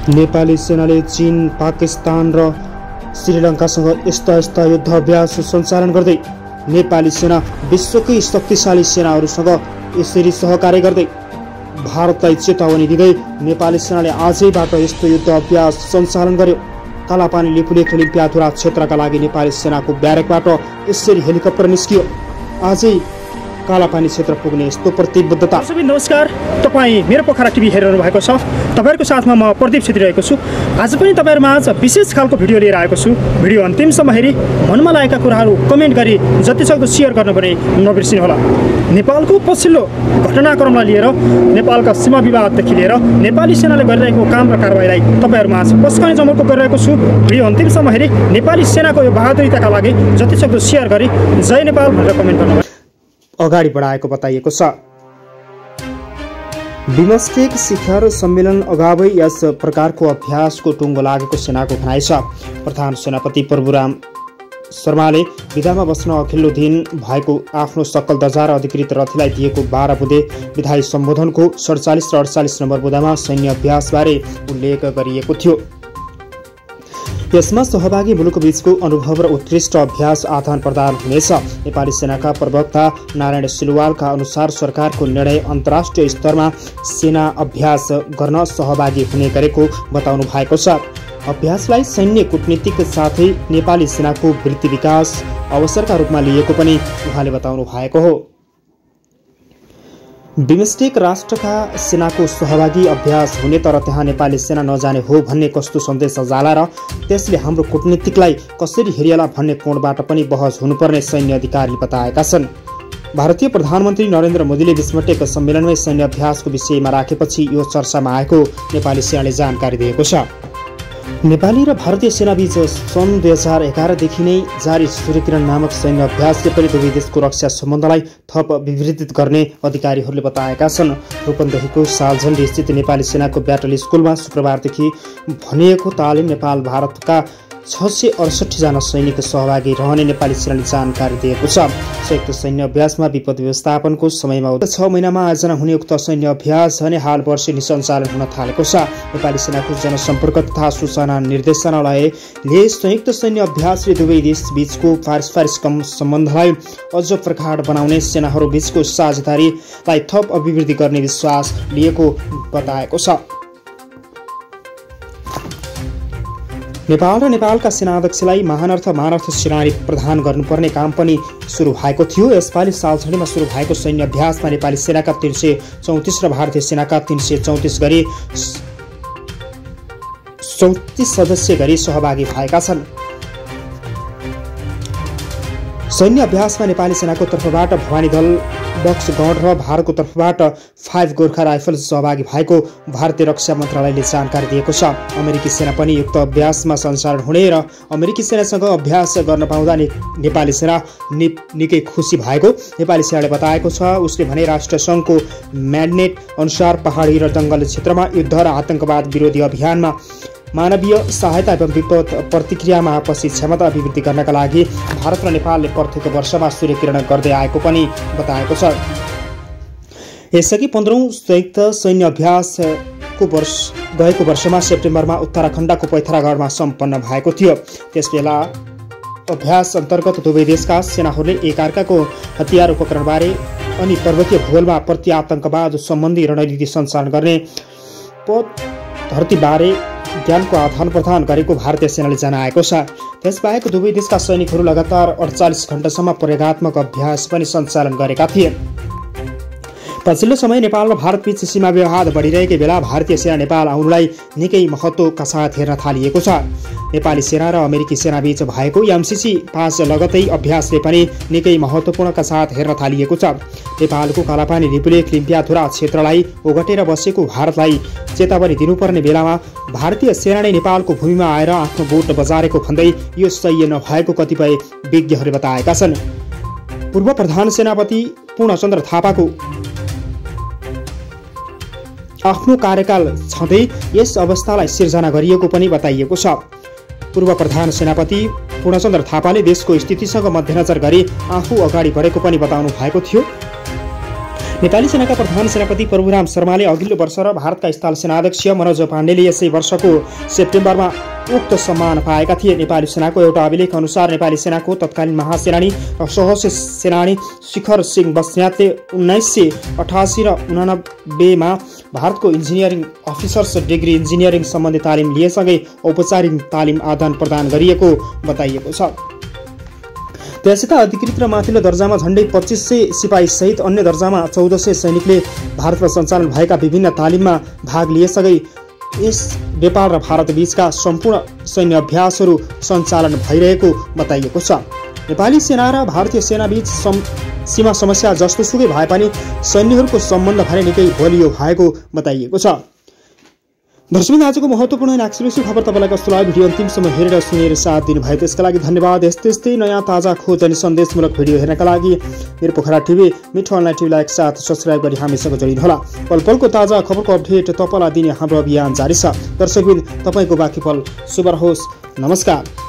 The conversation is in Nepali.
नेपाली सेनाले चीन, पाकिस्तान र श्रीलङ्कासँग यस्ता युद्ध अभ्यास सञ्चालन गर्दै नेपाली सेना विश्वकै शक्तिशाली सेनाहरूसँग यसरी सहकार्य गर्दै भारतलाई चेतावनी दिँदै नेपाली सेनाले आजैबाट यस्तो युद्ध अभ्यास सञ्चालन गर्यो। कालापानी लिपुलेख लिम्पियाधुरा क्षेत्रका लागि नेपाली सेनाको ब्यारेकबाट यसरी हेलिकप्टर निस्कियो। आजै कालापानी क्षेत्र पुग्ने यस्तो प्रतिबद्धता। सबै नमस्कार, तपाईँ मेरो पोखरा टिभी हेरिरहनु भएको छ। तपाईँहरूको साथमा म प्रदीप छेत्री रहेको छु। आज पनि तपाईँहरूमा आज विशेष खालको भिडियो लिएर आएको छु। भिडियो अन्तिमसम्म हेरी मनमा लागेका कुराहरू कमेन्ट गरी जतिसक्दो सेयर गर्न पनि नबिर्सिनुहोला। नेपालको पछिल्लो घटनाक्रमलाई लिएर, नेपालका सीमा विवाददेखि लिएर नेपाली सेनाले गरिरहेको काम र कारबाहीलाई तपाईँहरूमा आज पस्कने जमर्को गरिरहेको छु। भिडियो अन्तिमसम्म हेरी नेपाली सेनाको यो बहादुरीताका लागि जतिसक्दो सेयर गरी जय नेपाल भनेर कमेन्ट गर्नु अगाडि बढाएको बताइएको छ। बिमस्टेक शिखर सम्मेलन अगावै यस प्रकारको अभ्यासको टुङ्गो लागेको सेनाको भनाइ छ। प्रधान सेनापति प्रभुराम शर्माले विधामा बस्न अघिल्लो दिन भएको आफ्नो सक्कल दर्जा र अधिकृत रथीलाई दिएको 12 बुँदे विधायी सम्बोधनको 47 र 48 नम्बर बुँदामा सैन्य अभ्यासबारे उल्लेख गरिएको थियो। यसमा सहभागी मुलुकबीचको अनुभव र उत्कृष्ट अभ्यास आदान प्रदान हुनेछ। नेपाली सेनाका प्रवक्ता नारायण सिलवालका अनुसार सरकारको निर्णय अन्तर्राष्ट्रिय स्तरमा सेना अभ्यास गर्न सहभागी हुने गरेको बताउनु भएको छ। अभ्यासलाई सैन्य कूटनीतिक साथै नेपाली सेनाको वृत्ति विकास अवसरका रूपमा लिएको पनि उहाँले बताउनु भएको हो। बिमस्टेक राष्ट्रका सेनाको सहभागी अभ्यास हुने तर त्यहाँ नेपाली सेना नजाने हो भन्ने कस्तो सन्देश जाला र त्यसले हाम्रो कूटनीतिकलाई कसरी हेरिएला भन्ने कोणबाट पनि बहस हुनुपर्ने सैन्य अधिकारीले बताएका छन्। भारतीय प्रधानमन्त्री नरेन्द्र मोदीले बिमस्टेक सम्मेलनमै सैन्य अभ्यासको विषयमा राखेपछि यो चर्चामा आएको नेपाली सेनाले जानकारी दिएको छ। नेपाली र भारतीय सेनाबीच सन् 2011 देखि नै जारी सूर्यकिरण नामक सैन्य अभ्यासले पनि दुवै देशको रक्षा सम्बन्धलाई थप विवृद्धित गर्ने अधिकारीहरूले बताएका छन्। रूपन्देहीको सालझण्डी स्थित नेपाली सेनाको ब्याटल स्कुलमा शुक्रबारदेखि भनिएको तालिम नेपाल भारतका 668 जना सैनिक सहभागी रहने नेपाली सेनाले जानकारी दिएको छ। संयुक्त सैन्य अभ्यासमा विपद व्यवस्थापनको समयमा 6 महिनामा आयोजना हुने उक्त सैन्य अभ्यास भने हाल वर्षेनी सञ्चालन हुन थालेको छ। नेपाली सेनाको जनसम्पर्क तथा सूचना निर्देशनालयले संयुक्त सैन्य अभ्यासले दुवै देश बीचको पारस्परिक सम्बन्धलाई अझ प्रगाढ बनाउने सेनाहरू बीचको साझेदारीलाई थप अभिवृद्धि गर्ने विश्वास लिएको बताएको छ। नेपाल र नेपालका सेनाध्यक्षलाई महानर्थ मानर्थ सेनानी प्रदान गर्नुपर्ने काम पनि सुरु भएको थियो। यसपालि सालझण्डीमा सुरु भएको सैन्य अभ्यासमा नेपाली सेनाका 334 र भारतीय सेनाका 334 गरी 34 सदस्य गरी सहभागी भएका छन्। सैन्य अभ्यासमा नेपाली सेनाको तर्फबाट भवानी दल, बक्सगढ र भारतको तर्फबाट 5 गोर्खा राइफल्स सहभागी भएको भारतीय रक्षा मन्त्रालयले जानकारी दिएको छ। अमेरिकी सेना पनि युक्त अभ्यासमा सञ्चालन हुने र अमेरिकी सेनासँग अभ्यास गर्न पाउँदा नेपाली सेना निकै खुसी भएको नेपाली सेनाले बताएको छ। उसले भने राष्ट्रसङ्घको म्यान्डेट अनुसार पहाडी र जङ्गल क्षेत्रमा युद्ध र आतंकवाद विरोधी अभियानमा मानवीय सहायता एवं विपद प्रतिक्रियामा आपसी क्षमता अभिवृद्धि गर्नका लागि भारत र नेपालले प्रत्येक वर्षमा सूर्यकिरण गर्दै आएको पनि बताएको छ। यसअघि 15औं संयुक्त सैन्य अभ्यासको गएको वर्षमा सेप्टेम्बरमा उत्तराखण्डको पैथरागढमा सम्पन्न भएको थियो। त्यसबेला अभ्यास अन्तर्गत दुवै देशका सेनाहरूले एकअर्काको हतियार उपकरणबारे अनि पर्वतीय भूगोलमा प्रति आतंकवाद सम्बन्धी रणनीति सञ्चालन गर्ने धरतीबारे ज्ञानको आदान प्रदान गरेको भारतीय सेनाले जनाएको छ। त्यसबाहेक दुवै देशका सैनिकहरू लगातार 48 घण्टासम्म प्रयोगात्मक अभ्यास पनि सञ्चालन गरेका थिए। पछिल्लो समय नेपाल र भारतबीच सीमा विवाद बढिरहेकै बेला भारतीय सेना नेपाल आउनुलाई निकै महत्त्वका साथ हेर्न थालिएको छ। नेपाली सेना र अमेरिकी सेनाबीच भएको MCC 5 लगतै अभ्यासले पनि निकै महत्त्वपूर्णका साथ हेर्न थालिएको छ। नेपालको कालापानी लिपुलेख लिम्पियाधुरा क्षेत्रलाई ओगटेर बसेको भारतलाई चेतावनी दिनुपर्ने बेलामा भारतीय सेना नै नेपालको भूमिमा आएर आफ्नो बोट बजारेको भन्दै यो सही नभएको कतिपय विज्ञहरूले बताएका छन्। पूर्व प्रधान सेनापति पूर्णचन्द्र थापाको आफ्नो कार्यकाल छँदै यस अवस्थालाई सिर्जना गरिएको पनि बताइएको छ। पूर्व प्रधान सेनापति पूर्णचन्द्र थापाले देशको स्थितिसँग मध्यनजर गरी आफू अगाडि बढेको पनि बताउनु भएको थियो। नेपाली सेनाका प्रधान सेनापति प्रभुराम शर्माले अघिल्लो वर्ष र भारतका स्थल सेनाध्यक्ष मनोज पाण्डेले यसै वर्षको सेप्टेम्बरमा उक्त सम्मान पाएका थिए। नेपाली सेनाको एउटा अभिलेख अनुसार नेपाली सेनाको तत्कालीन महासेनानी र सशस्त्र सेनानी शिखर सिंह बस्नेतले 1988 र 1989 भारतको इन्जिनियरिङ अफिसर्स डिग्री इन्जिनियरिङ सम्बन्धी तालिम लिएसँगै औपचारिक तालिम आदान प्रदान गरिएको बताइएको छ। त्यसैता अधिकृत र माथिल्लो दर्जामा झण्डै 2500 सिपाही सहित अन्य दर्जामा 1400 सैनिकले भारतमा सञ्चालन भएका विभिन्न तालिममा भाग लिएसँगै यस नेपाल र भारत बीचका सम्पूर्ण सैन्य अभ्यासहरू सञ्चालन भइरहेको बताइएको छ। नेपाली सेना र भारतीय सेना बीच सीमा समस्या जस्तोसुकै भए पनि सैन्यहरूको सम्बन्ध भने निकै बलियो भएको बताइएको छ। दर्शक आजको महत्त्वपूर्ण एक्सक्लुसिभ खबर तपाईँलाई कस्तो लाग्यो भिडियो अन्तिमसम्म हेरेर सुनेर साथ दिनुभयो त्यसका लागि धन्यवाद। यस्तै नयाँ ताजा खोज अनि सन्देशमूलक भिडियो हेर्नका लागि मेरो पोखरा टिभी मिठो अनलाइन टिभीलाई एकसाथ सब्स्क्राइब गरी हामीसँग जोडिनुहोला। पल पलको ताजा खबरको अपडेट तपाईँलाई दिने हाम्रो अभियान जारी छ। दर्शकबिन तपाईँको बाँकी पल शुभ रहोस्। नमस्कार।